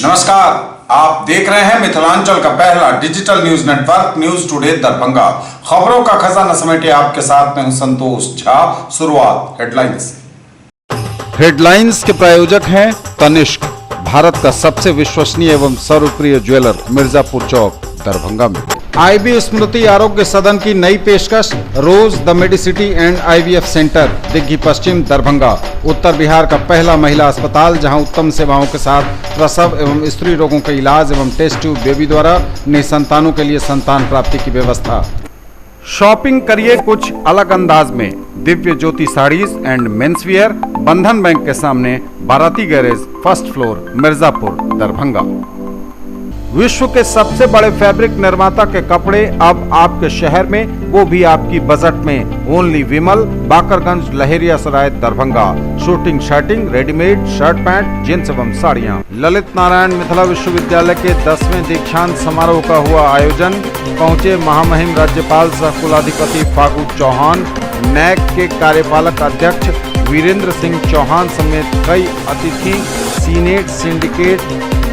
नमस्कार, आप देख रहे हैं मिथिलांचल का पहला digital news network news today Darbhanga. खबरों का खजाना समेटे आपके साथ में हूं संतोष झा। शुरुआत हेडलाइंस के प्रायोजक हैं तनिष्क, भारत का सबसे विश्वसनीय एवं सर्वप्रिय ज्वेलर, मिर्जापुर चौक, दरभंगा में। आईबी स्मृति आरोग्य सदन की नई पेशकश, Rose the Medicity and IVF centre, Digghi Paschim, Darbhanga. उत्तर बिहार का पहला महिला अस्पताल जहां उत्तम सेवाओं के साथ प्रसव एवं स्त्री रोगों के इलाज एवं टेस्ट ट्यूब बेबी द्वारा निसंतानों के लिए संतान प्राप्ति की व्यवस्था। शॉपिंग करिए कुछ अलग अंदाज में, दिव्य ज्योति साड़ीज एंड मेंसवियर, बंधन बैंक के सामने, बाराती garage, first floor, Mirzapur, Darbhanga. विश्व के सबसे बड़े फैब्रिक निर्माता के कपड़े अब आपके शहर में, वो भी आपकी बजट में। Only Vimal, Bakarganj, Laheriasarai, Darbhanga. Shooting, shirting, readymade shirt pant, jeans एवं साड़ियाँ। ललित नारायण मिथिला विश्वविद्यालय के 10वें दीक्षांत समारोह का हुआ आयोजन। पहुंचे महामहिम राज्यपाल सह कुलाधिपति फागू चौहान, नैक के कार्यपालक अध्यक्ष वीरेंद्र सिंह चौहान समेत कई अतिथि, सीनेट, सिंडिकेट,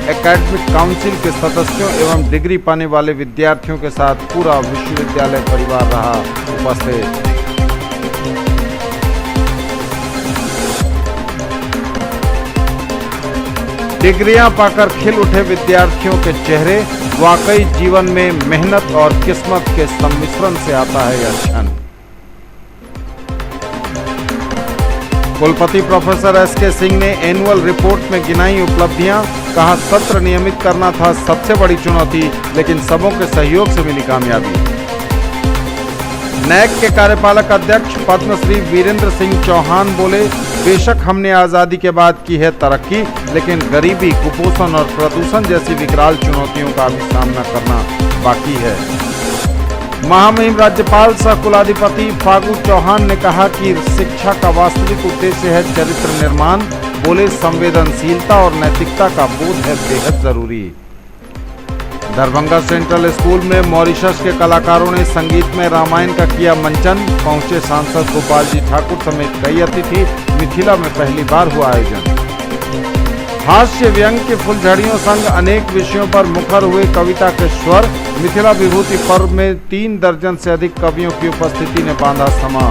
एकेडमिक काउंसिल के सदस्यों एवं डिग्री पाने वाले विद्यार्थियों के साथ पूरा विश्वविद्यालय परिवार रहा उपस्थित। डिग्रियां पाकर खिल उठे विद्यार्थियों के चेहरे, वाकई जीवन में मेहनत और किस्मत के सम्मिश्रण से आता है यह क्षण। कुलपति प्रोफेसर एसके सिंह ने एनुअल रिपोर्ट में गिनाई उपलब्धियां, कहा सत्र नियमित करना था सबसे बड़ी चुनौती, लेकिन सबों के सहयोग से मिली कामयाबी। नैक के कार्यपालक अध्यक्ष पद्मश्री वीरेंद्र सिंह चौहान बोले, बेशक हमने आजादी के बाद की है तरक्की, लेकिन गरीबी, कुपोषण और प्रदूषण जैसी विकराल चुनौतियों का भी सामना करना बाकी है। महामहिम राज्यपाल सह कुलाधिपति फागू चौहान ने कहा कि शिक्षा का वास्तविक उद्देश्य है चरित्र निर्माण। बोले, संवेदनशीलता और नैतिकता का बोध है बेहद जरूरी। दरभंगा सेंट्रल स्कूल में मॉरिशस के कलाकारों ने संगीत में रामायण का किया मंचन। पहुंचे सांसद गोपाल जी ठाकुर समेत कई अतिथि। मिथिला में पहली बार हुआ आयोजन। हास्य व्यंग के फुलझड़ियों संग अनेक विषयों पर मुखर हुए कविता के स्वर। मिथिला विभूति पर्व में 3 दर्जन से अधिक कवियों की उपस्थिति ने बांधा समा।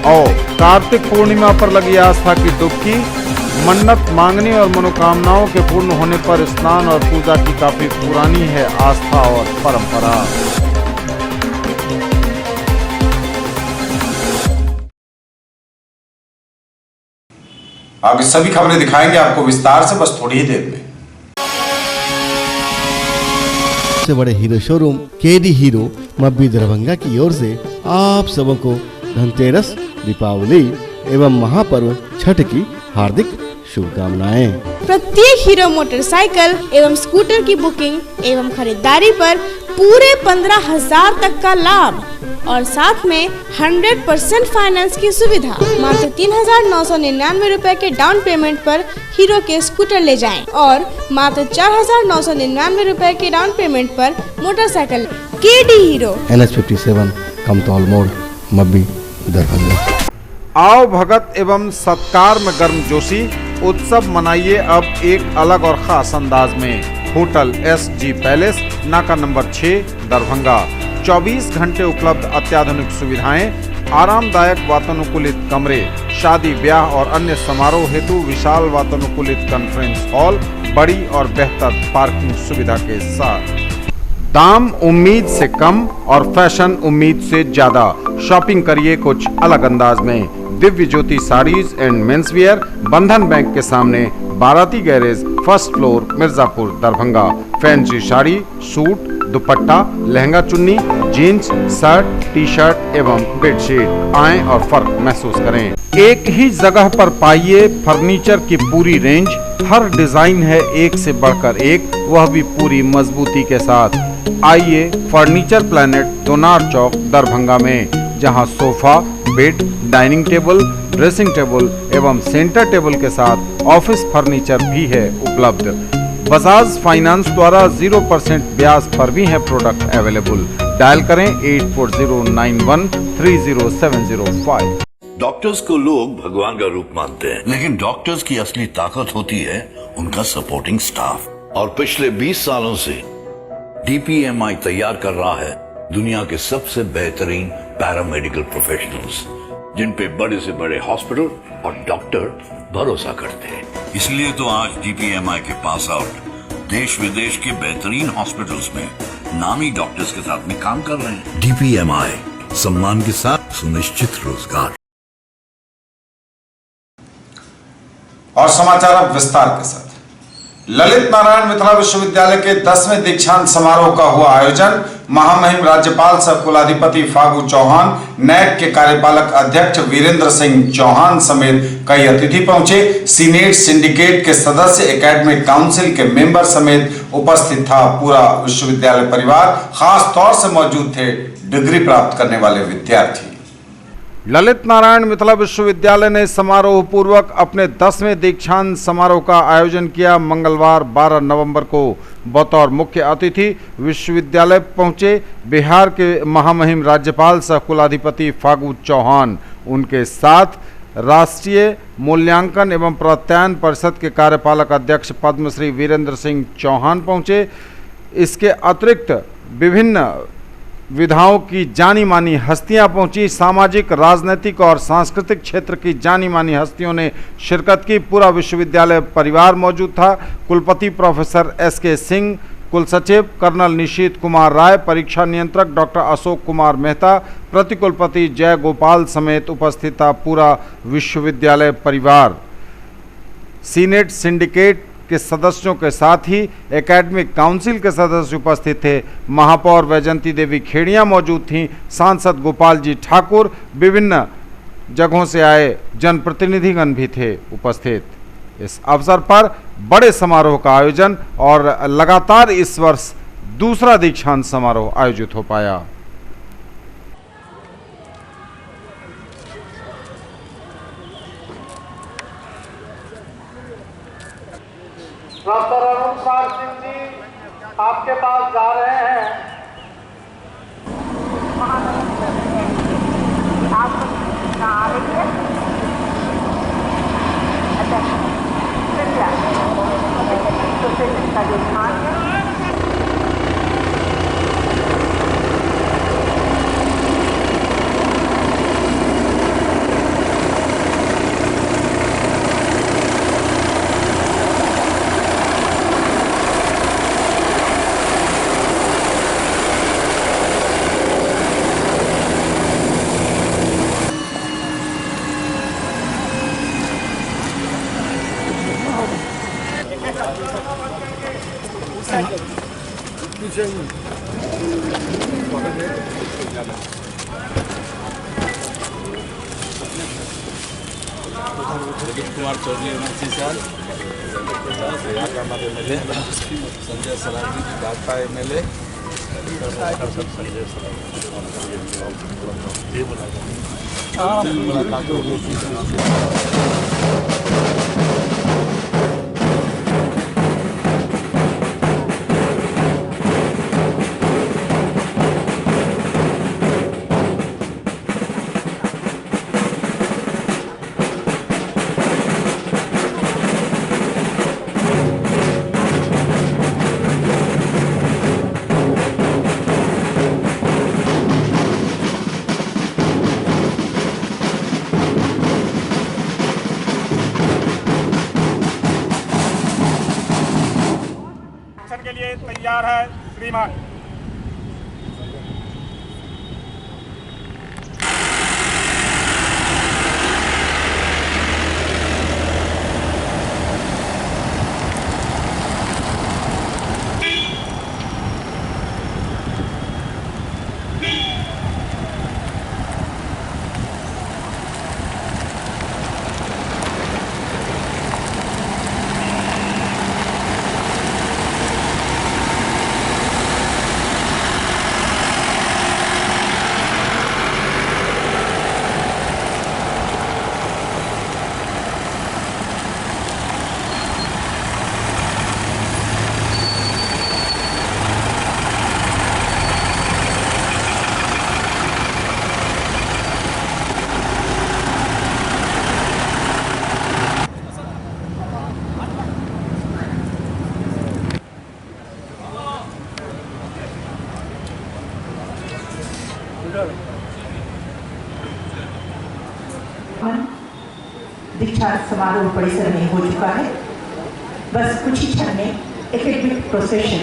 और कार्तिक पूर्णिमा पर लगी आस्था की डुबकी। मन्नत मांगने और मनोकामनाओं के पूर्ण होने पर स्नान और पूजा की काफी पुरानी है आस्था और परंपरा। आगे सभी खबरें दिखाएंगे आपको विस्तार से, बस थोड़ी ही देर में। सबसे बड़े hero showroom KD hero Mabbi Darbhanga की ओर से आप सबों को धनतेरस, दीपावली एवं महापर्व छठ की हार्दिक शुभकामनाएं। प्रत्येक हीरो मोटरसाइकिल एवं स्कूटर की बुकिंग एवं खरीदारी पर पूरे 15,000 तक का लाभ और साथ में 100% फाइनेंस की सुविधा। मात्र 3,999 रुपए के डाउन पेमेंट पर हीरो के स्कूटर ले जाएं और मात्र 4,999 रुपए के डाउन पेमेंट पर motorcycle. KD hero, NH57 Kamtaul मोड़, मब्बी, दरभंगा। आओ भगत एवं सत्कार में गर्मजोशी, उत्सव मनाइए अब एक अलग और खास अंदाज में। होटल SG पैलेस, नाका नंबर 6, दरभंगा। 24 घंटे उपलब्ध अत्याधुनिक सुविधाएं, आरामदायक वातानुकूलित कमरे, शादी, ब्याह और अन्य समारोह हेतु विशाल वातानुकूलित कॉन्फ्रेंस हॉल, बड़ी और बेहतर पार्किंग सुविधा के साथ। दाम उम्मीद से कम और फैशन उम्मीद से ज्यादा। शॉपिंग करिए कुछ अलग अंदाज में। दिव्य ज्योति साड़ीज एंड मेंसवियर, बंधन बैंक के सामने, बाराती garage, first floor, Mirzapur, Darbhanga. Fancy sari, suit, दुपट्टा, लहंगा चुन्नी, जीन्स, शर्ट, टी शर्ट एवं बेडशीट। आएं और फर्क महसूस करें। एक ही जगह पर पाइए फर्नीचर की पूरी रेंज। हर डिजाइन है एक से बढ़कर एक, वह भी पूरी मजबूती के साथ। आइए फर्नीचर प्लैनेट, दोनार चौक, दरभंगा में, जहां sofa, bed, dining table, dressing table एवं सेंटर टेबल के साथ ऑफिस फर्नीचर भी है उपलब्ध। बजाज फाइनेंस द्वारा 0% ब्याज पर भी है प्रोडक्ट अवेलेबल। डायल करें 8409130705। डॉक्टर्स को लोग भगवान का रूप मानते हैं, लेकिन डॉक्टर्स की असली ताकत होती है उनका सपोर्टिंग स्टाफ। और पिछले 20 सालों से डीपीएमआई तैयार कर रहा है दुनिया के सबसे बेहतरीन पैरामेडिकल प्रोफेशनल्स, जिन पे बड़े से बड़े हॉस्पिटल और डॉक्टर भरोसा करते हैं। इसलिए तो आज डीपीएमआई के पास आउट देश विदेश के बेहतरीन हॉस्पिटल्स में नामी डॉक्टर्स के साथ में काम कर रहे हैं। डीपीएमआई, सम्मान के साथ सुनिश्चित रोजगार। और समाचार अब विस्तार के साथ। ललित नारायण मिथिला विश्वविद्यालय के 10वें दीक्षांत समारोह का हुआ आयोजन। महामहिम राज्यपाल सह कुलाधिपति फागू चौहान, नैक के कार्यपालक अध्यक्ष वीरेंद्र सिंह चौहान समेत कई अतिथि पहुंचे। सीनेट सिंडिकेट के सदस्य, एकेडमिक काउंसिल के मेंबर समेत उपस्थित था पूरा विश्वविद्यालय परिवार। खास तौर से मौजूद थे डिग्री प्राप्त करने वाले विद्यार्थी। ललित नारायण मिथिला विश्वविद्यालय ने समारोह पूर्वक अपने 10वें दीक्षांत समारोह का आयोजन किया। मंगलवार 12 नवंबर को बतौर मुख्य अतिथि विश्वविद्यालय पहुंचे बिहार के महामहिम राज्यपाल सह कुलाधिपति फागू चौहान। उनके साथ राष्ट्रीय मूल्यांकन एवं प्रत्यायन परिषद के कार्यपालक अध्यक्ष पद्मश्री वीरेंद्र सिंह चौहान पहुंचे। इसके अतिरिक्त विभिन्न विधाओं की जानी मानी हस्तियां पहुंची। सामाजिक, राजनीतिक और सांस्कृतिक क्षेत्र की जानी मानी हस्तियों ने शिरकत की। पूरा विश्वविद्यालय परिवार मौजूद था। कुलपति प्रोफेसर एस.के. सिंह, कुलसचिव कर्नल निशीत कुमार राय, परीक्षा नियंत्रक डॉक्टर अशोक कुमार मेहता, प्रतिकुलपति जय गोपाल समेत उपस्थित था पूरा विश्वविद्यालय परिवार। सीनेट सिंडिकेट के सदस्यों के साथ ही एकेडमिक काउंसिल के सदस्य उपस्थित थे। महापौर वैजंती देवी खेड़िया मौजूद थीं। सांसद गोपाल जी ठाकुर, विभिन्न जगहों से आए जनप्रतिनिधिगण भी थे उपस्थित। इस अवसर पर बड़े समारोह का आयोजन और लगातार इस वर्ष दूसरा दीक्षांत समारोह आयोजित हो पाया। डॉक्टर अरुण कुमार सिंह जी आपके पास जा रहे हैं। कुमार चौधरी संजय सलामी जी भाजपा MLA, के लिए तैयार है श्रीमान। दीक्षांत समारोह परिसर में हो चुका है। बस कुछ ही क्षण में एकेडमिक प्रोसेशन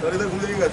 सर इधर घूम जाइएगा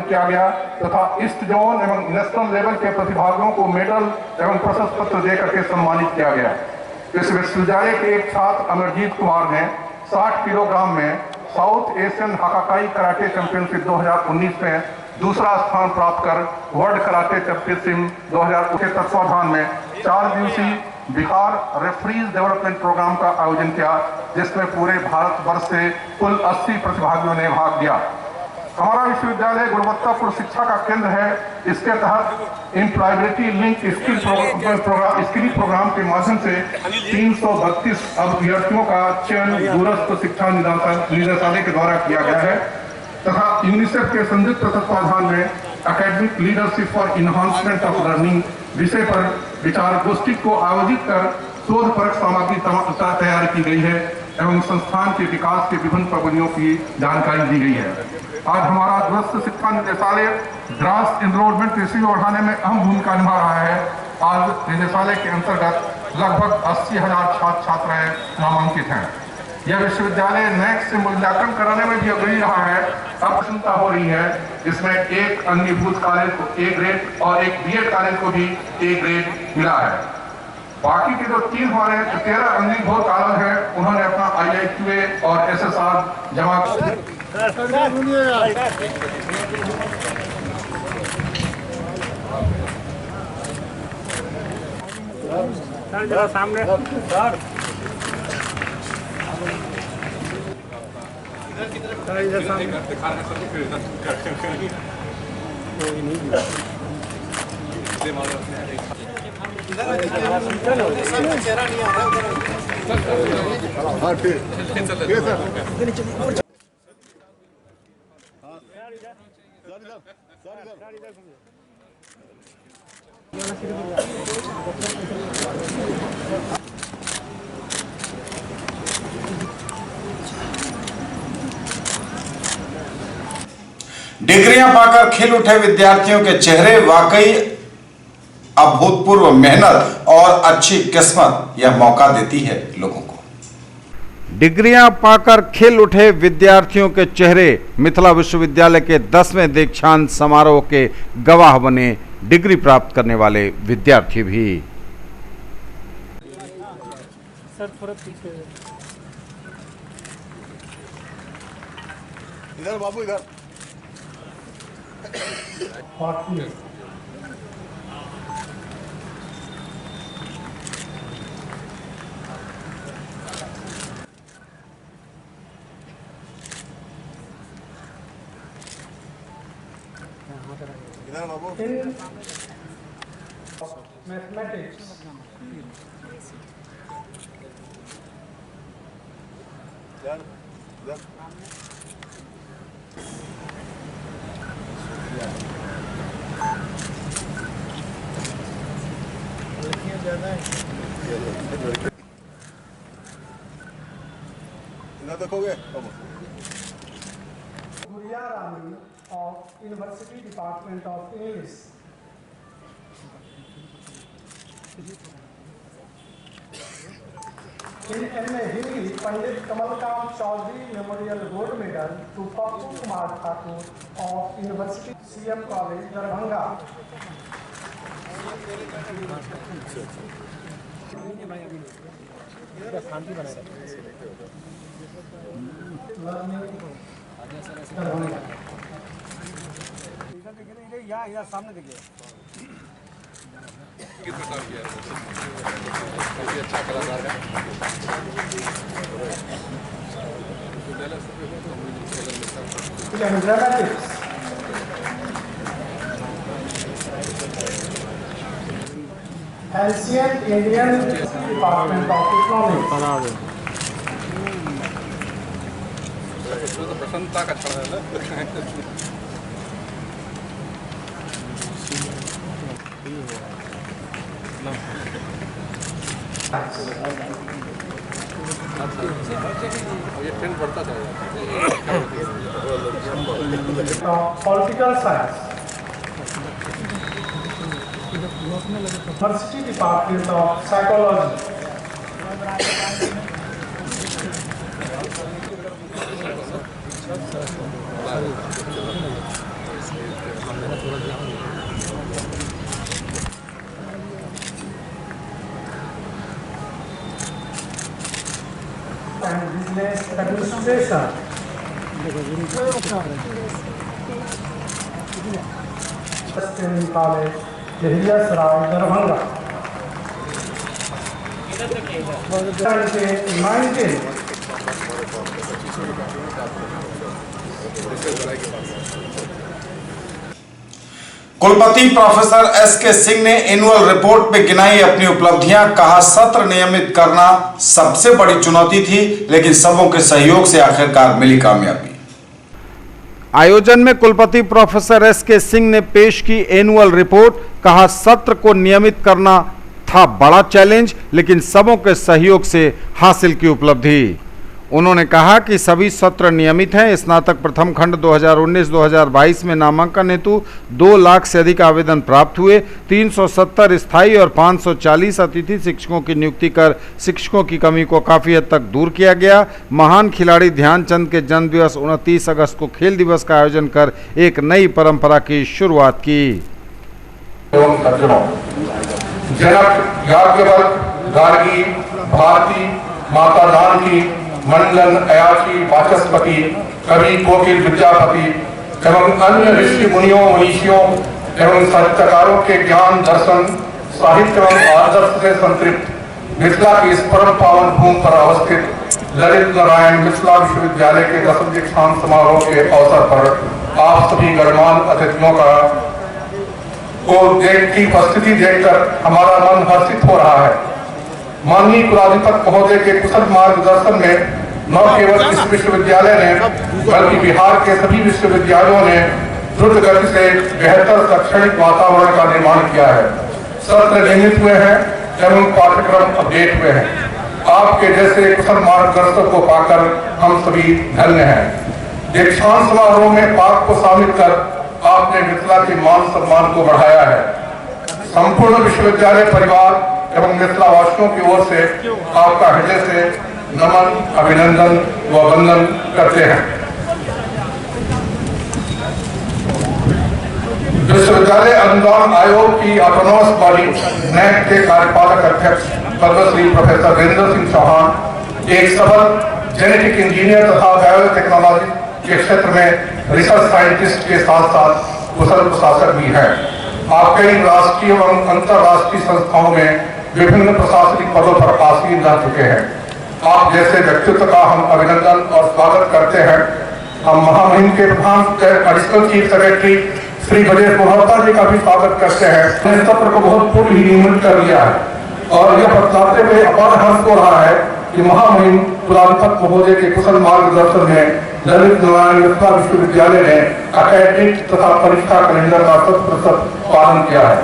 किया गया तथा ईस्ट जोन एवं नेशनल लेवल के प्रतिभागियों को मेडल एवं प्रशस्ति पत्र देकर के सम्मानित किया गया। इस विश्वविद्यालय के एक छात्र अमरजीत कुमार ने 60 किलोग्राम में साउथ एशियन हाकाकाई कराटे चैंपियनशिप 2019 में दूसरा स्थान प्राप्त कर वर्ल्ड कराटे चैंपियनशिप 2019 के तत्वाधान में 4 दिवसीय बिहार रेफरीज डेवलपमेंट प्रोग्राम का आयोजन किया, जिसमें पूरे भारतवर्ष से कुल 80 प्रतिभागियों ने भाग लिया। हमारा विश्वविद्यालय गुणवत्तापूर्ण शिक्षा का केंद्र है। इसके तहत एम्प्लॉयबिलिटी लिंक स्किल प्रोग्राम के माध्यम से 332 अभ्यर्थियों का चयन दूरस्थ शिक्षा निदेशालय के द्वारा किया गया है तथा यूनिसेफ के संयुक्त तत्वाधान में academic leadership for enhancement of learning विषय पर विचार गोष्ठी को आयोजित कर शोध परक सामग्री तैयार की गई है एवं संस्थान के विकास के विभिन्न प्रगतियों की जानकारी दी गई है। आज हमारा दूरस्थ शिक्षा निदेशालय ग्रास एनरोलमेंट रेशियो बढ़ाने में अहम भूमिका निभा रहा है। आज निदेशालय के अंतर्गत लगभग 80,000 छात्र छात्राएं नामांकित हैं। यह विश्वविद्यालय नैक से मूल्यांकन कराने में भी अग्रणी रहा है। अब चिंता हो रही है, जिसमें एक अंगीभूत कॉलेज को A ग्रेड और एक बीएड कॉलेज को भी A ग्रेड मिला है। बाकी के जो 13 अंगीभूत कॉलेज हैं, उन्होंने अपना IIQA और SSR जमा सामने डिग्रियां पाकर खिल उठे विद्यार्थियों के चेहरे, वाकई अभूतपूर्व मेहनत और अच्छी किस्मत यह मौका देती है लोगों को। डिग्रियां पाकर खिल उठे विद्यार्थियों के चेहरे, मिथिला विश्वविद्यालय के 10वें दीक्षांत समारोह के गवाह बने डिग्री प्राप्त करने वाले विद्यार्थी भी। सर थोड़ा पीछे इधर बाबू इधर। इधर बाबू। मैथमेटिक्स इधर देखोगे Gudiya Rani of university department of English. In MA Hindi, Pandit Kamalkant Chaudhary Memorial Gold Medal to Pappu Kumar Thakur of University CM College, Darbhanga. यहाँ सामने देखिए। काफी अच्छा कलाकार है। Ancient Indian Department of Economics. तो प्रसन्नता का क्षण है ना। ये ट्रेंड बढ़ता जाएगा। Political Science. University Department of Psychology. And Business Administration. Western College, Lehria Sarai, Darbhanga. 19. कुलपति प्रोफेसर एस.के. सिंह ने एनुअल रिपोर्ट में गिनाई अपनी उपलब्धियां, कहा सत्र नियमित करना सबसे बड़ी चुनौती थी, लेकिन सबों के सहयोग से आखिरकार मिली कामयाबी। आयोजन में कुलपति प्रोफेसर एस.के. सिंह ने पेश की एनुअल रिपोर्ट, कहा सत्र को नियमित करना था बड़ा चैलेंज, लेकिन सबों के सहयोग से हासिल की उपलब्धि। उन्होंने कहा कि सभी सत्र नियमित हैं। स्नातक प्रथम खंड 2019-2022 में नामांकन हेतु 2 लाख से अधिक आवेदन प्राप्त हुए। 370 स्थायी और 540 अतिथि शिक्षकों की नियुक्ति कर शिक्षकों की कमी को काफ़ी हद तक दूर किया गया। महान खिलाड़ी ध्यानचंद के जन्म दिवस 29 अगस्त को खेल दिवस का आयोजन कर एक नई परंपरा की शुरुआत की। जनक, याज्ञवल्क्य, गार्गी, भारती, माता जानकी, मंडन, अयाची, वाचस्पति, कवि, कोकिल, विद्यापति एवं अन्य ऋषि मुनियों, मनीषियों एवं साहित्यकारों के ज्ञान, दर्शन, साहित्य एवं आदर्श से संतृप्त मिथिला की इस परम पावन भूमि पर अवस्थित ललित नारायण मिथिला विश्वविद्यालय के 10वें दीक्षांत समारोह के अवसर पर आप सभी गणमान्य अतिथियों का की उपस्थिति देखकर हमारा मन हर्षित हो रहा है। माननीय कुलाधिपति महोदय के कुशल मार्गदर्शन में न केवल इस विश्वविद्यालय ने बल्कि बिहार के सभी विश्वविद्यालयों ने द्रुत गति से बेहतर शैक्षणिक वातावरण का निर्माण किया है। सत्र नियमित हुए हैं एवं पाठ्यक्रम अपडेट हुए हैं। आपके जैसे कुशल मार्गदर्शक को पाकर हम सभी धन्य हैं। दीक्षांत समारोह में पाक को शामिल कर आपने मिथिला के मान सम्मान को बढ़ाया है। संपूर्ण विश्वविद्यालय परिवार एवं मिथिला वासियों की ओर से आपका हृदय से नमन, अभिनंदन व वंदन करते हैं। विश्वविद्यालय अनुदान आयोग की ऑटोनॉमस बॉडी नैक के कार्यपालक अध्यक्ष पद्मश्री प्रोफेसर वीरेंद्र सिंह चौहान एक सबल जेनेटिक इंजीनियर तथा बायोटेक्नोलॉजी के क्षेत्र में रिसर्च साइंटिस्ट के साथ साथ कुशल प्रशासक भी हैं। आप कई राष्ट्रीय एवं अंतर्राष्ट्रीय संस्थाओं में विभिन्न प्रशासनिक पदों पर आसीन रह चुके हैं। आप जैसे व्यक्तित्व का हम अभिनंदन और स्वागत करते हैं। हम महामहिम के प्रधान additional chief secretary Shri Brajesh Mohta ji का भी स्वागत करते हैं। इस सत्र को बहुत पूर्व ही नियमित कर लिया है और यह बताते हुए अपार हर्ष हो रहा है कि महामहिम कुलाधिपति महोदय के कुशल मार्गदर्शन में ललित नारायण मिथिला विश्वविद्यालय ने अकेडमिक तथा परीक्षा कैलेंडर का 100% पालन किया है।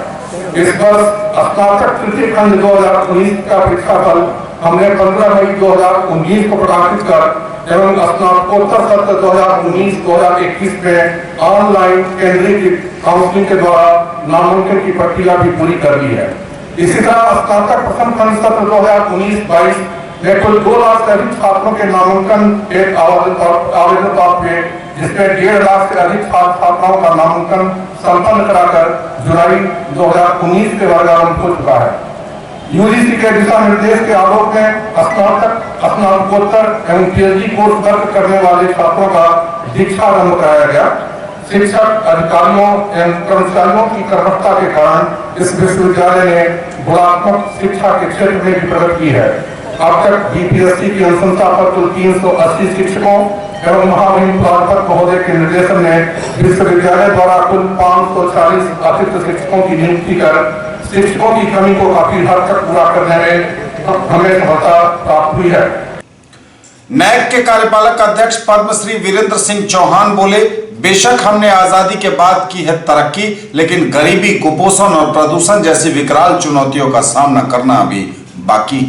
इस वर्ष स्नातक तृतीय खंड 2019 का परीक्षाफल हमने 15 मई 2019 को प्रकाशित कर एवं स्नातकोत्तर सत्र 2019-2021 में ऑनलाइन केंद्रीकृत काउंसलिंग के द्वारा नामांकन की प्रक्रिया भी पूरी कर ली है। इसी तरह स्नातक प्रथम खंड सत्र 2019-22 में कुल 2 लाख से अधिक छात्रों के नामांकन एक आवेदन प्राप्त हुए, जिसमें 1.5 लाख से अधिक छात्राओं का नामांकन संपन्न कराकर जुलाई 2019 के वर्गारंभ हो चुका है। यूजीसी के दिशा निर्देश के आलोक में स्नातक, स्नातकोत्तर एवं पीएचडी कोर्स दर्ज करने वाले छात्रों का दीक्षारंभ कराया गया। शिक्षक, अधिकारियों एवं कर्मचारियों की कर्मठता के कारण इस विश्वविद्यालय ने गुणात्मक शिक्षा के क्षेत्र में भी प्रगति की है। अब तक बीपीएससी की अनुशंसा पर कुल 380 शिक्षकों एवं महामहिम कुलाधिपति महोदय के निर्देशन में विश्वविद्यालय द्वारा कुल 540 अतिरिक्त शिक्षकों की नियुक्ति कर शिक्षकों की कमी को काफी हद तक पूरा करने में हमें सफलता प्राप्त हुई है। नैक के कार्यपालक अध्यक्ष पद्मश्री वीरेंद्र सिंह चौहान बोले, बेशक हमने आजादी के बाद की है तरक्की, लेकिन गरीबी, कुपोषण और प्रदूषण जैसी विकराल चुनौतियों का सामना करना अभी बाकी।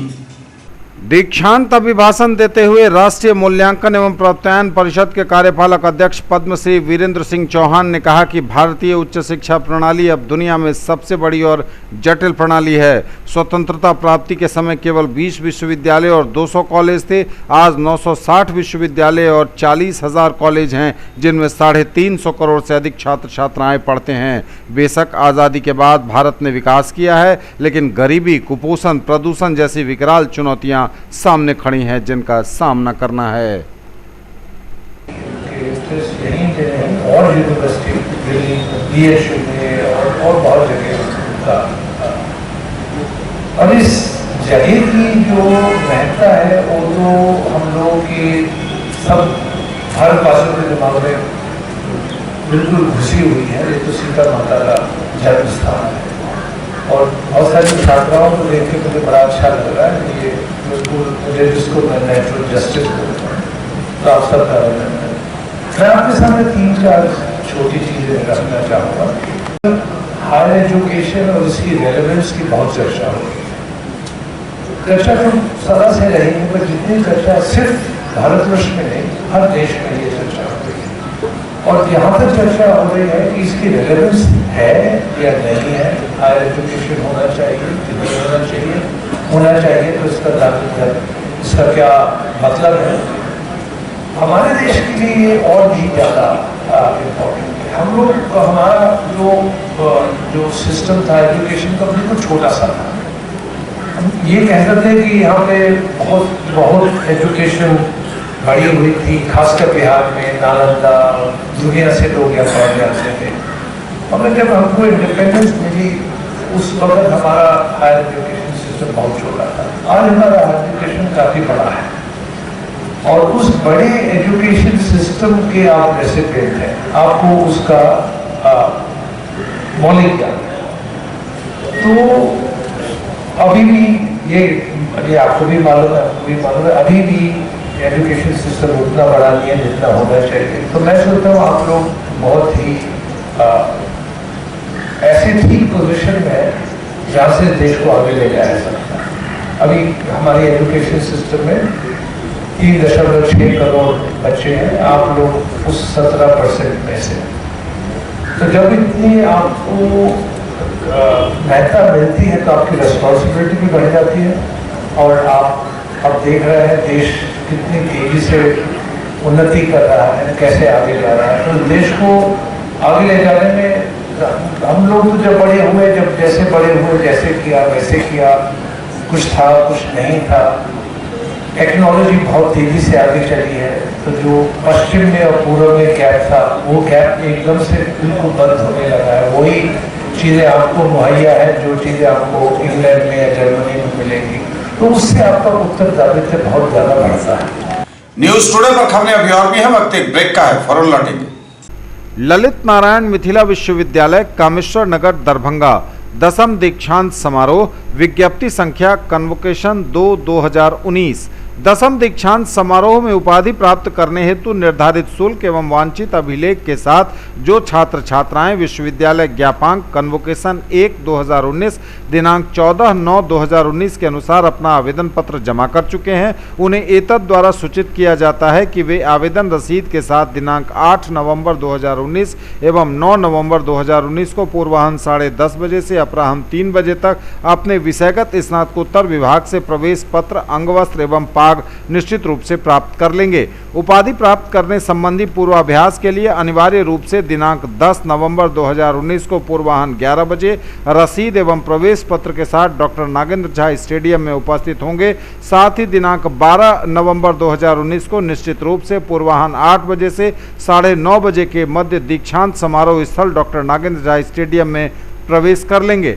दीक्षांत अभिभाषण देते हुए राष्ट्रीय मूल्यांकन एवं प्रत्यायन परिषद के कार्यपालक अध्यक्ष पद्मश्री वीरेंद्र सिंह चौहान ने कहा कि भारतीय उच्च शिक्षा प्रणाली अब दुनिया में सबसे बड़ी और जटिल प्रणाली है। स्वतंत्रता प्राप्ति के समय केवल 20 विश्वविद्यालय और 200 कॉलेज थे। आज 960 विश्वविद्यालय और 40,000 कॉलेज हैं, जिनमें 350 करोड़ से अधिक छात्र छात्राएं पढ़ते हैं। बेशक आज़ादी के बाद भारत ने विकास किया है, लेकिन गरीबी, कुपोषण, प्रदूषण जैसी विकराल चुनौतियां सामने खड़ी हैं, जिनका सामना करना है। और यूनिवर्सिटी दिल्ली, बीएचयू में और बहुत जगह और इस जगह की जो महत्ता है वो तो हम लोगों के सब भारतवासियों के दिमाग में बिल्कुल घुसी हुई है। ये तो सीता माता का जन्म स्थान है और बहुत सारी छात्राओं को देख के मुझे बड़ा अच्छा लग रहा है कि ये बिल्कुल मुझे जिसको मैं नेचुरल जस्टिस प्राप्त कर रहा हूँ। मैं आपके सामने 3-4 छोटी चीजें रखना चाहूँगा। हायर एजुकेशन और इसकी रेलेवेंस की बहुत चर्चा होगी। चर्चा तो सदा से रहेगी, पर जितनी चर्चा सिर्फ भारतवर्ष में नहीं, हर देश में ये चर्चा हो रही है और यहाँ तक चर्चा हो रही है कि इसकी रेलेवेंस है या नहीं है। हायर एजुकेशन होना चाहिए कि नहीं होना चाहिए, होना चाहिए तो इसका क्या मतलब है। हमारे देश के लिए ये और भी ज़्यादा इम्पोर्टेंट है। हम लोग हमारा जो सिस्टम था एजुकेशन का बिल्कुल छोटा सा था। हम ये कहते थे कि यहाँ पे बहुत एजुकेशन बढ़ी हुई थी, खासकर बिहार में नालंदा, दुनिया से लोग यहाँ पढ़ने आते थे। और जब हमको इंडिपेंडेंस मिली उस वक्त हमारा हायर एजुकेशन सिस्टम बहुत छोटा था। आज हमारा हायर एजुकेशन काफ़ी बड़ा है और उस बड़े एजुकेशन सिस्टम के आप रेसिपिएंट हैं। आपको उसका मौलिक ज्ञान है तो अभी भी ये आपको भी मालूम है, अभी भी एजुकेशन सिस्टम उतना बड़ा नहीं है जितना होना चाहिए। तो मैं सोचता हूँ आप लोग बहुत ही ऐसे ठीक पोजीशन में है जहाँ से देश को आगे ले जाया सकता है। अभी हमारी एजुकेशन सिस्टम में 3.6 करोड़ बच्चे हैं, आप लोग उस 17% में से। तो जब इतनी आपको महत्ता मिलती है तो आपकी रिस्पॉन्सिबिलिटी भी बढ़ जाती है, और आप अब देख रहे हैं देश कितनी तेजी से उन्नति कर रहा है, कैसे आगे जा रहा है। तो देश को आगे ले जाने में हम लोग तो जब बड़े हुए, जैसे किया वैसे किया, कुछ था कुछ नहीं था। टेक्नोलॉजी बहुत तेजी से आगे चली है, तो जो पश्चिम में और पूर्व में गैप था, वो गैप एकदम से बिल्कुल बंद होने लगा है। वही चीज़ें आपको मुहैया है जो चीज़ें आपको इंग्लैंड में या जर्मनी में मिलेंगी, तो उससे आपका उत्तरदायित्व बहुत ज़्यादा बढ़ता है। न्यूज टुडे पर खबरें अभी और भी हैं, वक्त एक ब्रेक का है, फौरन लौटेंगे। ललित नारायण मिथिला विश्वविद्यालय कामेश्वर नगर दरभंगा 10वीं दीक्षांत समारोह विज्ञप्ति संख्या कन्वोकेशन 2/2019। 10वीं दीक्षांत समारोह में उपाधि प्राप्त करने हेतु निर्धारित शुल्क एवं वांछित अभिलेख के साथ जो छात्र छात्राएं विश्वविद्यालय ज्ञापांक कन्वोकेशन 1/2019 दिनांक 14/9/2019 के अनुसार अपना आवेदन पत्र जमा कर चुके हैं, उन्हें एतद द्वारा सूचित किया जाता है कि वे आवेदन रसीद के साथ दिनांक 8 नवंबर 2019 एवं 9 नवंबर 2019 को पूर्वाह्न 10:30 बजे से अपराह्न 3 बजे तक अपने विषयगत स्नातकोत्तर विभाग से प्रवेश पत्र, अंगवस्त्र एवं पाग निश्चित रूप से प्राप्त कर लेंगे। उपाधि प्राप्त करने संबंधी पूर्वाभ्यास के लिए अनिवार्य रूप से दिनांक 10 नवंबर 2019 को पूर्वाह्न 11 बजे रसीद एवं प्रवेश पत्र के साथ डॉक्टर नागेंद्र झा स्टेडियम में उपस्थित होंगे। साथ ही दिनांक 12 नवंबर 2019 को निश्चित रूप से पूर्वाह्न 8 बजे से 9:30 बजे के मध्य दीक्षांत समारोह स्थल डॉक्टर नागेंद्र झा स्टेडियम में प्रवेश कर लेंगे।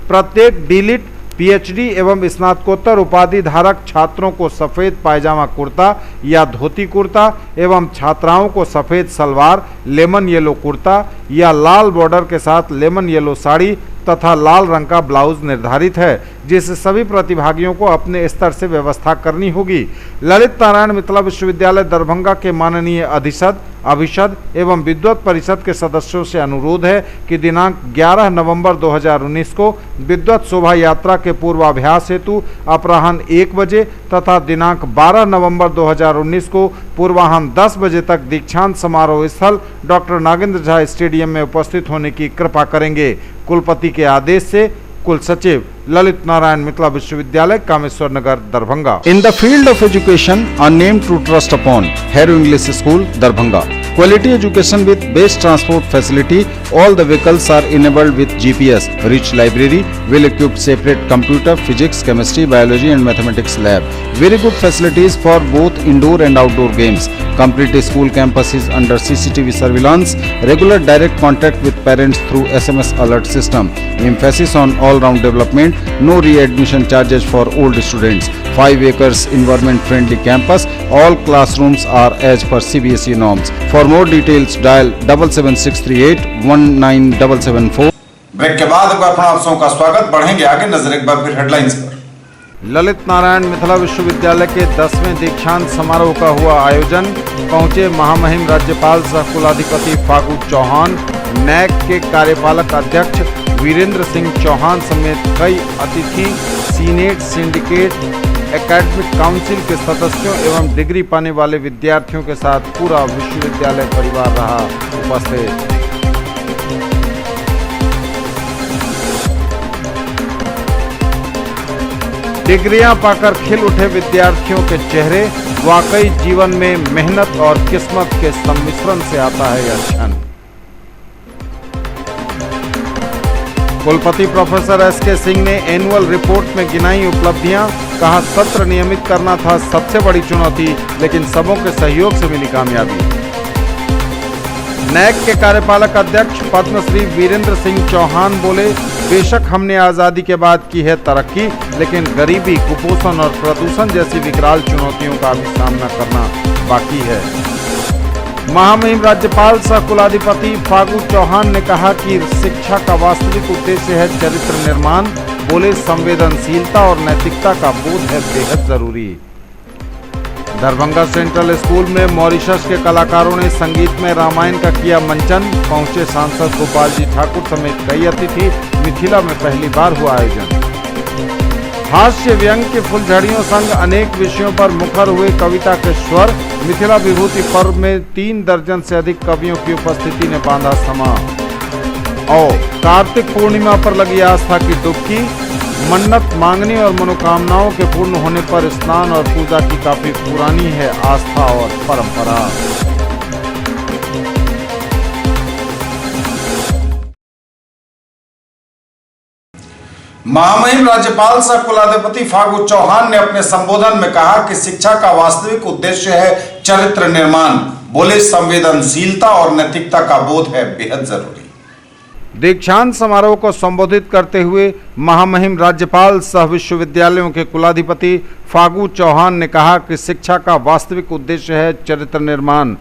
प्रत्येक डीलिट, पीएचडी एवं स्नातकोत्तर उपाधि धारक छात्रों को सफेद पायजामा कुर्ता या धोती कुर्ता एवं छात्राओं को सफेद सलवार, लेमन येलो कुर्ता या लाल बॉर्डर के साथ लेमन येलो साड़ी तथा लाल रंग का ब्लाउज निर्धारित है, जिसे सभी प्रतिभागियों को अपने स्तर से व्यवस्था करनी होगी। ललित नारायण मिथिला विश्वविद्यालय दरभंगा के माननीय अधिशद, अभिषद एवं विद्वत परिषद के सदस्यों से अनुरोध है कि दिनांक 11 नवंबर 2019 को विद्वत शोभा यात्रा के पूर्वाभ्यास हेतु अपराह्न 1 बजे तथा दिनांक 12 नवंबर 2019 को पूर्वाह्न 10 बजे तक दीक्षांत समारोह स्थल डॉक्टर नागेंद्र झा स्टेडियम में उपस्थित होने की कृपा करेंगे। कुलपति के आदेश से कुल सचिव, Lalit Narayan Mithila Vishwavidyalaya Kameshwar Nagar Darbhanga. In the field of education are name to trust upon Harrow English school Darbhanga. Quality education with best transport facility. All the vehicles are enabled with GPS. Rich library, well-equipped separate computer, physics, chemistry, biology and mathematics lab. Very good facilities for both indoor and outdoor games. Complete school campus is under CCTV surveillance. Regular direct contact with parents through SMS alert system. Emphasis on all-round development. No re-admission charges for old students. 5 acres environment-friendly campus. All classrooms are as per CBSE norms. For more details, dial 77638 19774. Break के बाद एक बार पुनः आप सबका स्वागत। बढ़ेंगे आगे, नजर एक बार फिर हेडलाइंस पर। ललित नारायण मिथिला विश्वविद्यालय के 10वें दीक्षांत समारोह का हुआ आयोजन। पहुंचे महामहिम राज्यपाल सह कुलाधिपति फागू चौहान, नैक के कार्यपालक अध्यक्ष वीरेंद्र सिंह चौहान समेत कई अतिथि, सीनेट, सिंडिकेट, एकेडमिक काउंसिल के सदस्यों एवं डिग्री पाने वाले विद्यार्थियों के साथ पूरा विश्वविद्यालय परिवार रहा उपस्थित। डिग्रियां पाकर खिल उठे विद्यार्थियों के चेहरे। वाकई जीवन में मेहनत और किस्मत के सम्मिश्रण से आता है यह क्षण। कुलपति प्रोफेसर एसके सिंह ने एनुअल रिपोर्ट में गिनाई उपलब्धियां। कहा सत्र नियमित करना था सबसे बड़ी चुनौती, लेकिन सबों के सहयोग से मिली कामयाबी। नैक के कार्यपालक अध्यक्ष पद्मश्री वीरेंद्र सिंह चौहान बोले, बेशक हमने आज़ादी के बाद की है तरक्की, लेकिन गरीबी, कुपोषण और प्रदूषण जैसी विकराल चुनौतियों का भी सामना करना बाकी है। महामहिम राज्यपाल सह कुलाधिपति फागू चौहान ने कहा कि शिक्षा का वास्तविक उद्देश्य है चरित्र निर्माण। बोले संवेदनशीलता और नैतिकता का बोध है बेहद जरूरी। दरभंगा सेंट्रल स्कूल में मॉरिशस के कलाकारों ने संगीत में रामायण का किया मंचन। पहुंचे सांसद गोपाल जी ठाकुर समेत कई अतिथि। मिथिला में पहली बार हुआ आयोजन। हास्य व्यंग के फुलझड़ियों संग अनेक विषयों पर मुखर हुए कविता के स्वर। मिथिला विभूति पर्व में 3 दर्जन से अधिक कवियों की उपस्थिति ने बांधा समा। और कार्तिक पूर्णिमा पर लगी आस्था की डुबकी। मन्नत मांगने और मनोकामनाओं के पूर्ण होने पर स्नान और पूजा की काफी पुरानी है आस्था और परंपरा। महामहिम राज्यपाल सह कुलाधिपति फागू चौहान ने अपने संबोधन में कहा कि शिक्षा का वास्तविक उद्देश्य है चरित्र निर्माण। बोले संवेदनशीलता और नैतिकता का बोध है बेहद जरूरी। दीक्षांत समारोह को संबोधित करते हुए महामहिम राज्यपाल सह विश्वविद्यालयों के कुलाधिपति फागू चौहान ने कहा कि शिक्षा का वास्तविक उद्देश्य है चरित्र निर्माण।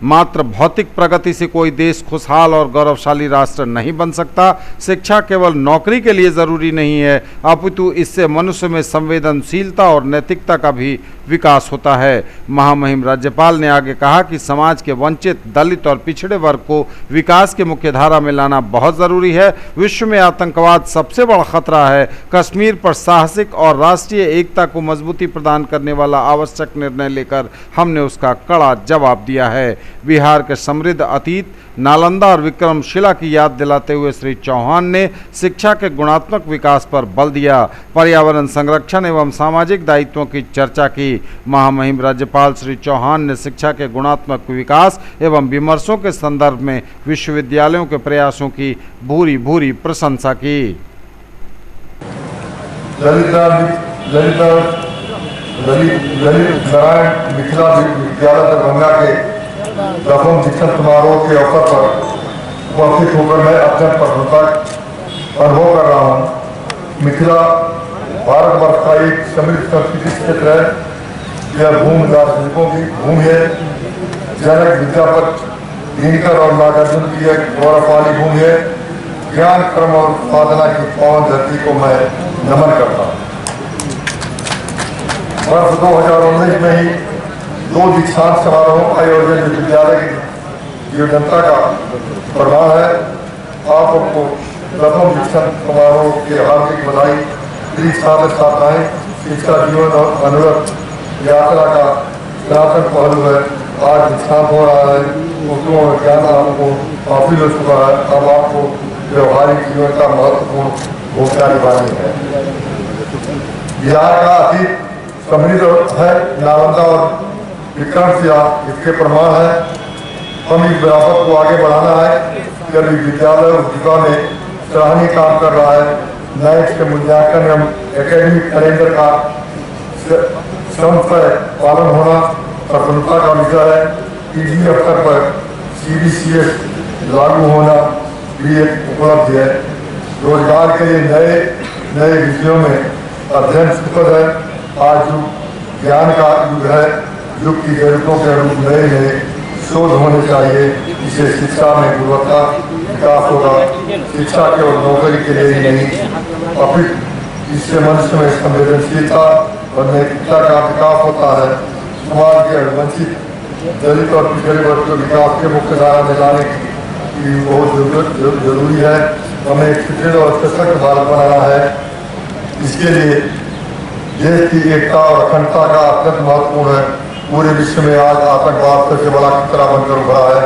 मात्र भौतिक प्रगति से कोई देश खुशहाल और गौरवशाली राष्ट्र नहीं बन सकता। शिक्षा केवल नौकरी के लिए जरूरी नहीं है, अपितु इससे मनुष्य में संवेदनशीलता और नैतिकता का भी विकास होता है। महामहिम राज्यपाल ने आगे कहा कि समाज के वंचित, दलित और पिछड़े वर्ग को विकास के मुख्य धारा में लाना बहुत जरूरी है। विश्व में आतंकवाद सबसे बड़ा खतरा है। कश्मीर पर साहसिक और राष्ट्रीय एकता को मजबूती प्रदान करने वाला आवश्यक निर्णय लेकर हमने उसका कड़ा जवाब दिया है। बिहार के समृद्ध अतीत, नालंदा और विक्रमशिला की याद दिलाते हुए श्री चौहान ने शिक्षा के गुणात्मक विकास पर बल दिया। पर्यावरण संरक्षण एवं सामाजिक दायित्वों की चर्चा की। महामहिम राज्यपाल श्री चौहान ने शिक्षा के गुणात्मक विकास एवं विमर्शों के संदर्भ में विश्वविद्यालयों के प्रयासों की भूरी भूरी प्रशंसा की। ललित नारायण मिथिला विद्यालय दरभंगा के 10वें दीक्षांत समारोह के अवसर पर उपस्थित होकर मैं अत्यंत प्रसन्नता अनुभव कर रहा हूँ। मिथिला भारतवर्ष का एक समृद्ध संस्कृति क्षेत्र है। यह भूमि दार्शनिकों की भूमि है। जनक विद्यापति, दिनकर और नागार्जुन की एक गौरवशाली भूमि है। ज्ञान, कर्म और साधना की पावन धरती को मैं नमन करता हूँ। वर्ष 2019 में ही 2 दीक्षांत समारोह आयोजन विश्वविद्यालय की जनता का प्रभाव है। आपको 10वें दीक्षांत समारोह के हार्दिक बधाई। प्रिय छात्र छात्राएं, शिक्षा जीवन और अनुरक्त यात्रा का सनातन पहलू है। आज दीक्षांत हो रहा है, उसको ज्ञान आपको हासिल हो चुका है। अब आपको व्यवहारिक जीवन का महत्वपूर्ण भूमिका निभानी है। बिहार का अतीत समृद्ध है। नालंदा और विक्रमशिला इसके प्रमाण है। हम इस विरासत को आगे बढ़ाना है। यदि विद्यालय उस दिशा में सराहनीय काम कर रहा है। नए के मूल्यांकन एवं एकेडमिक कैलेंडर का श्रम से पालन होना प्रसन्नता का विषय है। पीजी स्तर पर CBCS लागू होना भी एक उपलब्धि है। रोजगार के लिए नए विषयों में अध्ययन सुखद है। आज युग ज्ञान का युग है। युग की जरूरतों के अनुरूप नए शोध होने चाहिए। इससे शिक्षा में गुणवत्ता विकास होगा। शिक्षा केवल नौकरी के लिए ही नहीं, अपितु इससे मनुष्य में संवेदनशीलता और नैतिकता का विकास होता है। समाज के वंचित, दलित और पिछड़े वर्ग को विकास के मुख्य धारा में लाने की बहुत जरूरी है। हमें एक सुदृढ़ और सशक्त भारत बनाना है। इसके लिए देश की एकता और अखंडता का अत्यंत महत्वपूर्ण है। पूरे विश्व में आज आतंकवाद सबसे बड़ा खतरा बनकर उभरा है।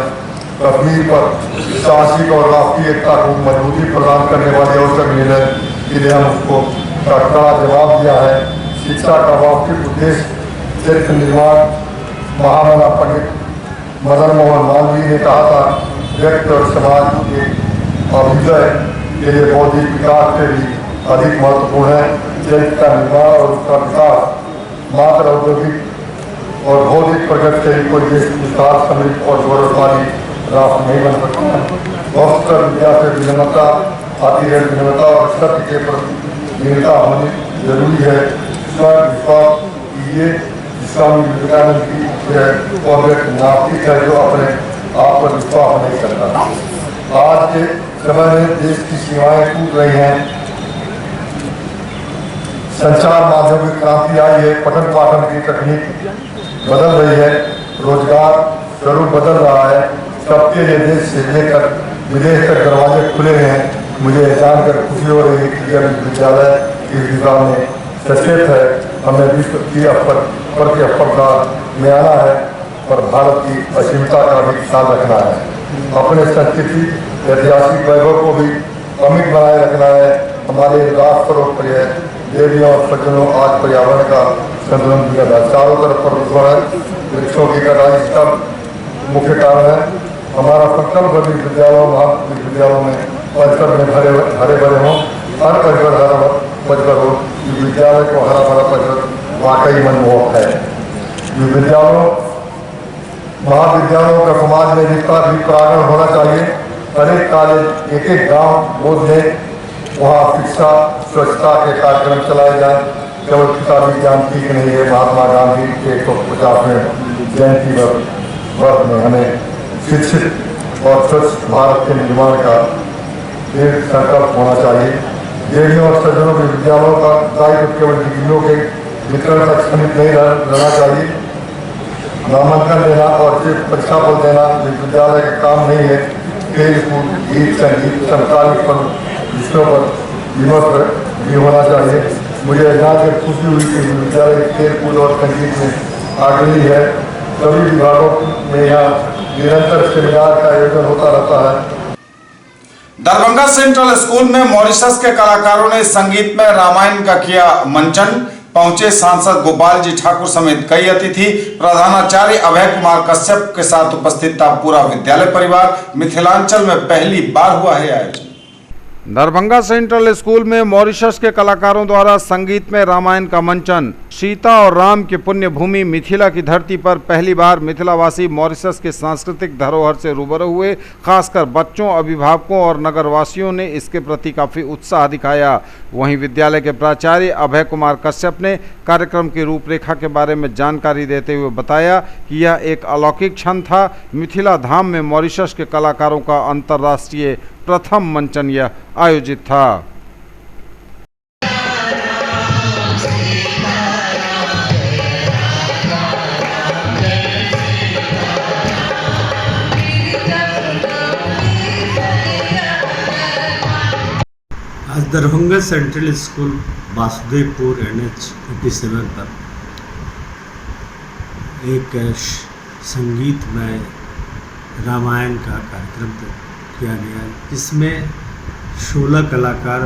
कश्मीर पर साहसिक और राष्ट्रीय एकता को मजबूती प्रदान करने वाले आवश्यक निर्णय के लिए हम उसको कड़ा जवाब दिया है। शिक्षा का वास्तविक उद्देश्य चरित्र निर्माण। महामना पंडित मदन मोहन मालवीय ने कहा था, व्यक्ति और समाज के अभ्युदय के लिए बौद्धिक विकास से भी अधिक महत्वपूर्ण है। चरित्र का निर्माण और उसका विकास मात्र औद्योगिक और भौतिक प्रगति से कोई देश विस्तार, समृद्ध और गौरवशाली राष्ट्र नहीं बन सकता। वस्तुतः विद्या से विनम्रता आती है। विनम्रता और सत्य के प्रति निरता होनी जरूरी है। विश्वास कीजिए, स्वामी विवेकानंद की कॉर्बेट नास्तिक है जो अपने आप पर विश्वास नहीं करता। आज के समय में देश की सीमाएं टूट रही हैं, संचार माध्यम की क्रांति आई है, पठन पाठन की तकनीक बदल रही है, रोजगार स्वरूप बदल रहा है, सबके लिए देश से लेकर विदेश तक दरवाजे खुले हैं। मुझे जानकर खुशी हो रही है कि यह विद्यालय इस दिशा में सचेत है, हमें विश्व की प्रतिस्पर्धा में आना है और भारत की असीमता का भी ख्याल रखना है। अपने संस्कृति ऐतिहासिक वैभव को भी अमिट बनाए रखना है। हमारे राष्ट्र और प्रिय देवियों और सज्जनों, आज पर्यावरण का संतुलन बिगड़ा, चारों तरफ प्रदूषण है, वृक्षों की कटाई इसका मुख्य कारण है। हमारा संकल्प विश्वविद्यालयों महाविद्यालयों में परिसर में हरे भरे हों, हर परिसर हरा परिसर हो। विद्यालय को हरा भरा परिसर वाकई मनमोहक है। विद्यालयों महाविद्यालयों का समाज में रिश्ता भी प्रांगण होना चाहिए। हरेक कॉलेज एक एक गाँव बोध ले, वहाँ शिक्षा स्वच्छता के कार्यक्रम चलाए जाए। केवल किताबी ज्ञान ठीक नहीं है। महात्मा गांधी के 150वें जयंती वर्ष में हमें शिक्षित और स्वच्छ भारत के निर्माण का एक संकल्प होना चाहिए। देवियों और सज्जनों के विद्यालयों का दायित्व केवल डिग्रियों के वितरण तक सीमित नहीं रहना चाहिए। नामांकन लेना और सिर्फ परीक्षा पर देना विश्वविद्यालय का काम नहीं है। खेल कूद, गीत, संगीत, समकालीन पर विषयों पर विमर्श भी होना चाहिए। मुझे जानकर खुशी हुई कि विद्यालय खेल कूद और संगीत में आग्रही है। सभी विभागों में यहाँ निरंतर सेमिनार का आयोजन होता रहता है। दरभंगा सेंट्रल स्कूल में मॉरिशस के कलाकारों ने संगीत में रामायण का किया मंचन। पहुंचे सांसद गोपाल जी ठाकुर समेत कई अतिथि। प्रधानाचार्य अभय कुमार कश्यप के साथ उपस्थित था पूरा विद्यालय परिवार। मिथिलांचल में पहली बार हुआ है आयोजन। दरभंगा सेंट्रल स्कूल में मॉरिशस के कलाकारों द्वारा संगीत में रामायण का मंचन। सीता और राम की पुण्य भूमि मिथिला की धरती पर पहली बार मिथिलावासी मॉरिशस के सांस्कृतिक धरोहर से रूबरू हुए। खासकर बच्चों, अभिभावकों और नगरवासियों ने इसके प्रति काफी उत्साह दिखाया। वहीं विद्यालय के प्राचार्य अभय कुमार कश्यप ने कार्यक्रम की रूपरेखा के बारे में जानकारी देते हुए बताया कि यह एक अलौकिक क्षण था। मिथिला धाम में मॉरिशस के कलाकारों का अंतर्राष्ट्रीय प्रथम मंचन यह आयोजित था। आज Darbhanga central school Vasudevpur NH 57 पर एक संगीतमय रामायण का कार्यक्रम किया गया, जिसमें 16 कलाकार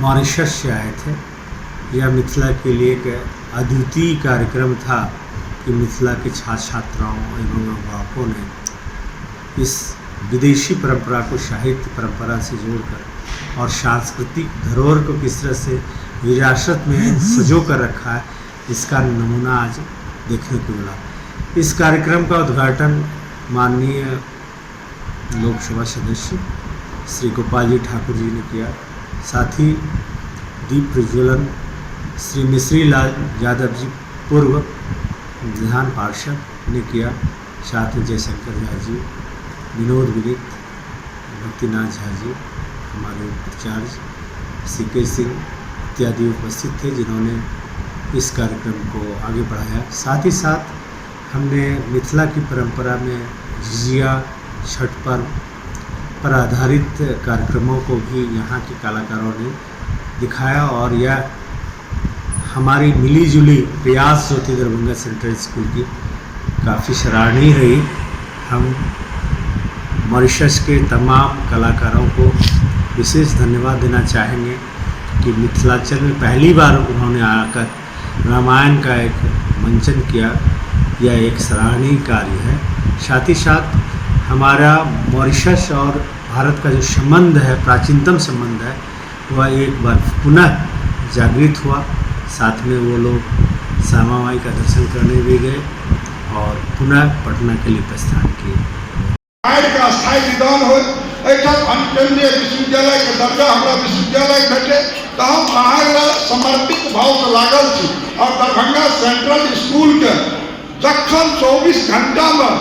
मॉरिशस से आए थे। यह मिथिला के लिए एक अद्वितीय कार्यक्रम था कि मिथिला के छात्र छात्राओं एवं अभिभावकों ने इस विदेशी परंपरा को साहित्य परंपरा से जोड़कर और सांस्कृतिक धरोहर को किस तरह से विरासत में सजो कर रखा है, इसका नमूना आज देखने को मिला। इस कार्यक्रम का उद्घाटन माननीय लोकसभा सदस्य श्री गोपाल जी ठाकुर जी ने किया। साथ ही दीप प्रज्वलन श्री मिश्री लाल यादव जी पूर्व विधान पार्षद ने किया। साथ ही जयशंकर झा जी, विनोद विदित, भक्तिनाथ झा जी, हमारे इंचार्ज CK सिंह इत्यादि उपस्थित थे, जिन्होंने इस कार्यक्रम को आगे बढ़ाया। साथ ही साथ हमने मिथिला की परंपरा में झिझिया, छठ पर्व पर आधारित कार्यक्रमों को भी यहाँ के कलाकारों ने दिखाया और यह हमारी मिलीजुली प्रयास जो थी दरभंगा सेंट्रल स्कूल की काफ़ी सराहनीय रही। हम मॉरिशस के तमाम कलाकारों को विशेष धन्यवाद देना चाहेंगे कि मिथिलांचल में पहली बार उन्होंने आकर रामायण का एक मंचन किया। यह एक सराहनीय कार्य है। साथ ही साथ हमारा मॉरिशस और भारत का जो संबंध है, प्राचीनतम संबंध है, वह एक बार पुनः जागृत हुआ। साथ में वो लोग श्यामा माई का दर्शन करने भी गए और पुनः पटना के लिए प्रस्थान किए। का स्थायी निदान हो, केंद्रीय विश्वविद्यालय के दर्जा हमारा विश्वविद्यालय भेटे, तो हम अहाँ समर्पित भाव से लागल छी और दरभंगा सेंट्रल स्कूल के जखन 24 घंटा में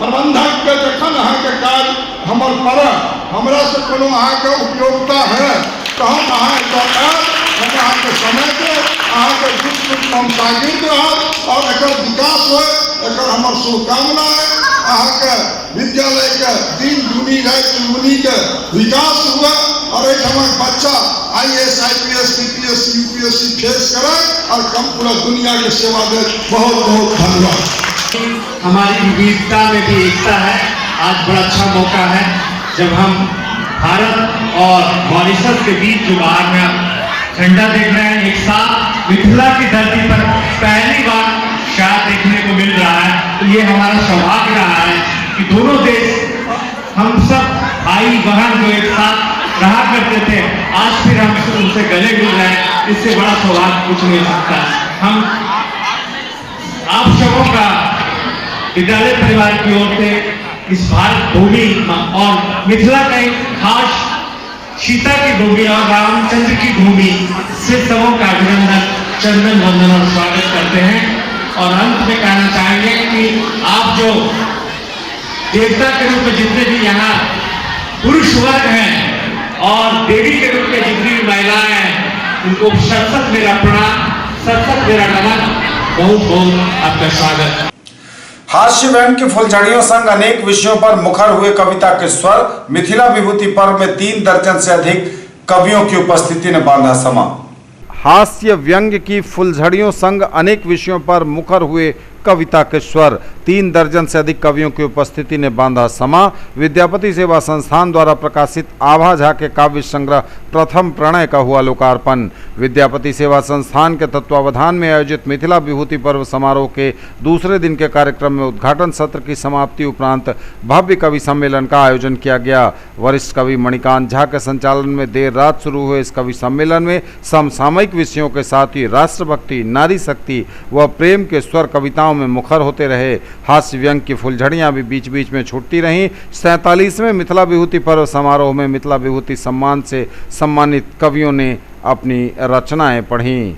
प्रबंधक के जखन अहाँ के काज हमर पड़े हमरा से कोनो अहाँ के उपयोगिता है तो हम अहाँ हम अहाँ के समय के अहाँ के दुख हम शागिर्द रहब और एकर विकास हो एकर हमर शुभकामना है अहाँ के विद्यालय के दिन दुनी रात दुनी के विकास हुआ और एक बच्चा IAS IPS CPS UPSC face करे और कम पूरा दुनिया की सेवा दे। बहुत बहुत धन्यवाद। हमारी विविधता में भी एकता है। आज बड़ा अच्छा मौका है जब हम भारत और मॉरिशस के बीच जो बाहर में झंडा देख रहे हैं एक साथ मिथिला की धरती पर पहली बार शायद देखने को मिल रहा है। तो ये हमारा सौभाग्य रहा है कि दोनों देश हम सब भाई बहन जो एक साथ रहा करते थे आज फिर हम उनसे गले मिल रहे हैं। इससे बड़ा सौभाग्य कुछ नहीं हो सकता। हम आप सबों का विद्यालय परिवार की ओर से इस भारत भूमि और मिथिला का एक खास सीता की भूमि और रामचंद्र की भूमि से सबों का अभिनंदन चंदन वंदन और स्वागत करते हैं। और अंत में कहना चाहेंगे कि आप जो देवता के रूप में जितने भी यहाँ पुरुष वर्ग हैं और देवी के रूप में जितनी भी महिलाएं हैं उनको सत मेरा प्रणाम सत मेरा नमन बहुत बहुत आपका स्वागत। हास्य व्यंग की फुलझड़ियों संग अनेक विषयों पर मुखर हुए कविता के स्वर मिथिला विभूति पर्व में 3 दर्जन से अधिक कवियों की उपस्थिति ने बांधा समा। हास्य व्यंग की फुलझड़ियों संग अनेक विषयों पर मुखर हुए कविता के स्वर 3 दर्जन से अधिक कवियों की उपस्थिति ने बांधा समा। विद्यापति सेवा संस्थान द्वारा प्रकाशित आभा झा के काव्य संग्रह प्रथम प्रणय का हुआ लोकार्पण। विद्यापति सेवा संस्थान के तत्वावधान में आयोजित मिथिला विभूति पर्व समारोह के दूसरे दिन के कार्यक्रम में उद्घाटन सत्र की समाप्ति उपरांत भव्य कवि सम्मेलन का आयोजन किया गया। वरिष्ठ कवि मणिकांत झा के संचालन में देर रात शुरू हुए इस कवि सम्मेलन में समसामयिक विषयों के साथ ही राष्ट्रभक्ति, नारी शक्ति व प्रेम के स्वर कविताओं में मुखर होते रहे। हास्य व्यंग की फुलझड़ियां भी बीच बीच में छूटती रहीं। 47वें मिथिला विभूति पर्व समारोह में मिथिला विभूति सम्मान से सम्मानित कवियों ने अपनी रचनाएं पढ़ीं।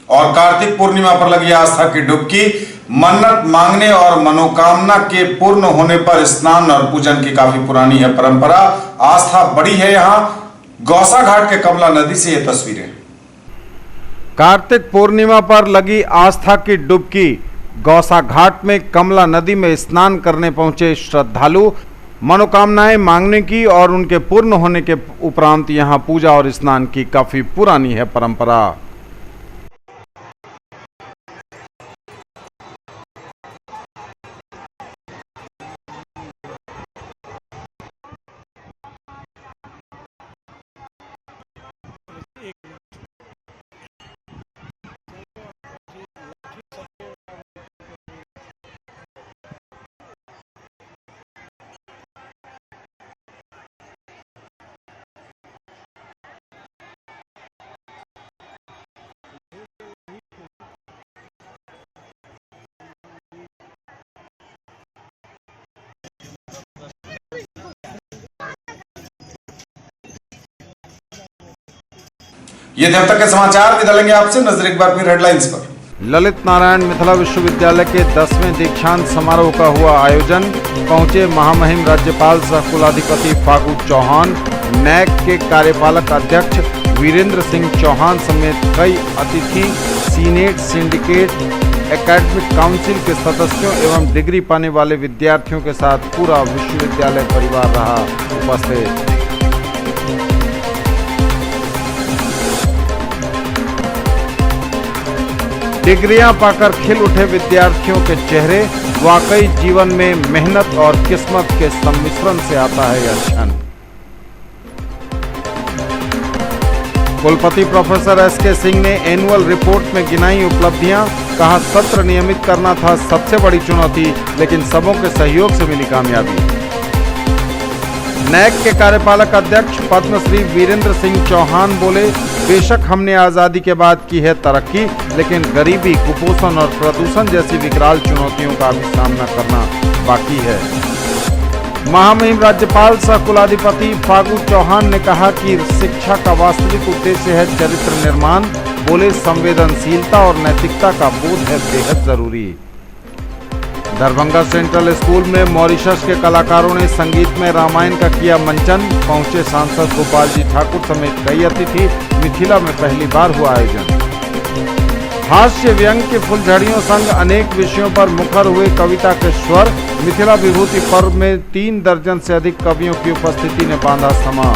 और कार्तिक पूर्णिमा पर लगी आस्था की डुबकी, मन्नत मांगने और मनोकामना के पूर्ण होने पर स्नान और पूजन की काफी पुरानी है परंपरा। आस्था बड़ी है यहाँ। गौसा घाट के कमला नदी से ये तस्वीरें। कार्तिक पूर्णिमा पर लगी आस्था की डुबकी। गौसा घाट में कमला नदी में स्नान करने पहुंचे श्रद्धालु मनोकामनाएं मांगने की और उनके पूर्ण होने के उपरांत यहां पूजा और स्नान की काफी पुरानी है परंपरा। ये थे अब तक के समाचार। विदा लेंगे आपसे, नजर एक बार फिर हेडलाइंस पर। ललित नारायण मिथिला विश्वविद्यालय के 10वें दीक्षांत समारोह का हुआ आयोजन। पहुंचे महामहिम राज्यपाल सह कुलाधिपति फागू चौहान, नैक के कार्यपालक अध्यक्ष वीरेंद्र सिंह चौहान समेत कई अतिथि, सीनेट, सिंडिकेट, एकेडमिक काउंसिल के सदस्यों एवं डिग्री पाने वाले विद्यार्थियों के साथ पूरा विश्वविद्यालय परिवार रहा उपस्थित। डिग्रियां पाकर खिल उठे विद्यार्थियों के चेहरे। वाकई जीवन में मेहनत और किस्मत के सम्मिश्रण से आता है यह क्षण। कुलपति प्रोफेसर एस.के. सिंह ने एनुअल रिपोर्ट में गिनाई उपलब्धियां। कहा सत्र नियमित करना था सबसे बड़ी चुनौती, लेकिन सबों के सहयोग से मिली कामयाबी। नैक के कार्यपालक अध्यक्ष पद्मश्री वीरेंद्र सिंह चौहान बोले, बेशक हमने आजादी के बाद की है तरक्की, लेकिन गरीबी, कुपोषण और प्रदूषण जैसी विकराल चुनौतियों का भी सामना करना बाकी है। महामहिम राज्यपाल सह कुलाधिपति फागू चौहान ने कहा कि शिक्षा का वास्तविक उद्देश्य है चरित्र निर्माण। बोले, संवेदनशीलता और नैतिकता का बोध है बेहद जरूरी। दरभंगा सेंट्रल स्कूल में मॉरिशस के कलाकारों ने संगीत में रामायण का किया मंचन। पहुंचे सांसद गोपाल जी ठाकुर समेत कई अतिथि। मिथिला में पहली बार हुआ आयोजन। हास्य व्यंग के फुलझड़ियों संग अनेक विषयों पर मुखर हुए कविता के स्वर। मिथिला विभूति पर्व में 3 दर्जन से अधिक कवियों की उपस्थिति ने बांधा समा।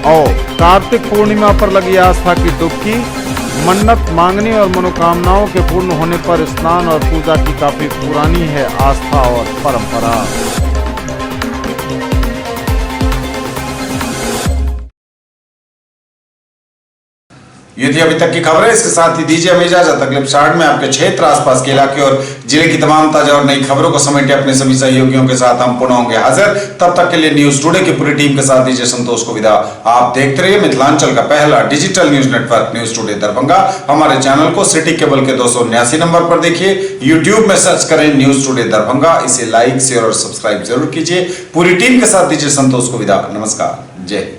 और कार्तिक पूर्णिमा पर लगी आस्था की डुबकी। मन्नत मांगने और मनोकामनाओं के पूर्ण होने पर स्नान और पूजा की काफी पुरानी है आस्था और परंपरा। ये थी अभी तक की खबरें। इसके साथ ही दीजिए हमें इजाजत। अगले एपिसोड में आपके क्षेत्र, आसपास के इलाके और जिले की तमाम ताजा और नई खबरों को समेटे अपने सभी सहयोगियों के साथ हम पुनः होंगे हाजिर। तब तक के लिए न्यूज टुडे की पूरी टीम के साथ दीजिए संतोष को विदा। आप देखते रहिए मिथिलांचल का पहला digital news network news today Darbhanga. हमारे चैनल को सिटी केबल के 279 नंबर पर देखिए। यूट्यूब में सर्च करें न्यूज टुडे दरभंगा। इसे लाइक, शेयर और सब्सक्राइब जरूर कीजिए। पूरी टीम के साथ दीजिए संतोष को विदा। नमस्कार, जय।